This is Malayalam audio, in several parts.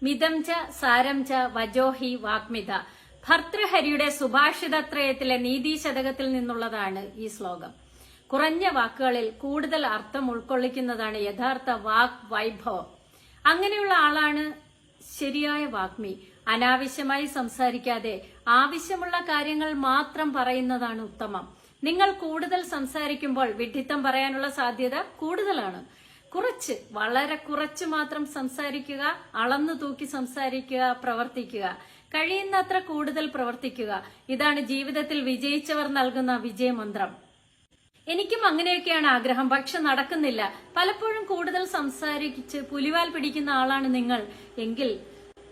മിതം ച സാരം ച വജോഹി വാഗ്മിത. ഭർതൃഹരിയുടെ സുഭാഷിതത്രയത്തിലെ നീതിശതകത്തിൽ നിന്നുള്ളതാണ് ഈ ശ്ലോകം. കുറഞ്ഞ വാക്കുകളിൽ കൂടുതൽ അർത്ഥം ഉൾക്കൊള്ളിക്കുന്നതാണ് യഥാർത്ഥ വാക് വൈഭവം. അങ്ങനെയുള്ള ആളാണ് ശരിയായ വാഗ്മി. അനാവശ്യമായി സംസാരിക്കാതെ ആവശ്യമുള്ള കാര്യങ്ങൾ മാത്രം പറയുന്നതാണ് ഉത്തമം. നിങ്ങൾ കൂടുതൽ സംസാരിക്കുമ്പോൾ വിഡ്ഢിത്തം പറയാനുള്ള സാധ്യത കൂടുതലാണ്. വളരെ കുറച്ച് മാത്രം സംസാരിക്കുക, അളന്നു തൂക്കി സംസാരിക്കുക, പ്രവർത്തിക്കുക, കഴിയുന്നത്ര കൂടുതൽ പ്രവർത്തിക്കുക. ഇതാണ് ജീവിതത്തിൽ വിജയിച്ചവർ നൽകുന്ന വിജയമന്ത്രം. എനിക്കും അങ്ങനെയൊക്കെയാണ് ആഗ്രഹം, പക്ഷെ നടക്കുന്നില്ല. പലപ്പോഴും കൂടുതൽ സംസാരിച്ച് പുലിവാൽ പിടിക്കുന്ന ആളാണ് നിങ്ങൾ എങ്കിൽ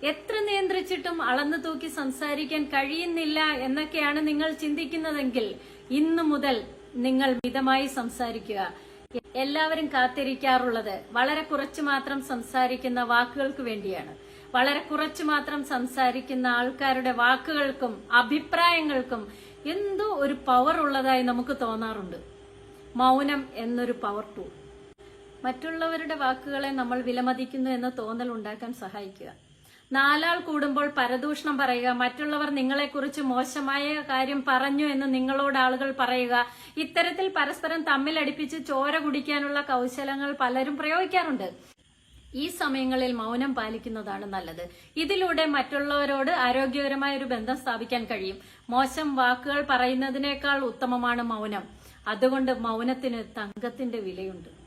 എത്ര നിയന്ത്രിച്ചിട്ടും അളന്നു തൂക്കി സംസാരിക്കാൻ കഴിയുന്നില്ല എന്നൊക്കെയാണ് നിങ്ങൾ ചിന്തിക്കുന്നതെങ്കിൽ ഇന്നു മുതൽ നിങ്ങൾ മിതമായി സംസാരിക്കുക. എല്ലാവരും കാത്തിരിക്കാറുള്ളത് വളരെ കുറച്ചു മാത്രം സംസാരിക്കുന്ന വാക്കുകൾക്ക് വേണ്ടിയാണ്. വളരെ കുറച്ചു മാത്രം സംസാരിക്കുന്ന ആൾക്കാരുടെ വാക്കുകൾക്കും അഭിപ്രായങ്ങൾക്കും എന്തോ ഒരു പവർ ഉള്ളതായി നമുക്ക് തോന്നാറുണ്ട്. മൗനം എന്നൊരു പവർ ടൂൾ. മറ്റുള്ളവരുടെ വാക്കുകളെ നമ്മൾ വിലമതിക്കുന്നു എന്ന തോന്നൽ ഉണ്ടാക്കാൻ സഹായിക്കുക. നാലാൾ കൂടുമ്പോൾ പരദൂഷണം പറയുക, മറ്റുള്ളവർ നിങ്ങളെക്കുറിച്ച് മോശമായ കാര്യം പറഞ്ഞു എന്ന് നിങ്ങളോട് ആളുകൾ പറയുക, ഇത്തരത്തിൽ പരസ്പരം തമ്മിലടിപ്പിച്ച് ചോര കുടിക്കാനുള്ള കൗശലങ്ങൾ പലരും പ്രയോഗിക്കാറുണ്ട്. ഈ സമയങ്ങളിൽ മൗനം പാലിക്കുന്നതാണ് നല്ലത്. ഇതിലൂടെ മറ്റുള്ളവരോട് ആരോഗ്യകരമായ ഒരു ബന്ധം സ്ഥാപിക്കാൻ കഴിയും. മോശം വാക്കുകൾ പറയുന്നതിനേക്കാൾ ഉത്തമമാണ് മൗനം. അതുകൊണ്ട് മൗനത്തിന് തങ്കത്തിന്റെ വിലയുണ്ട്.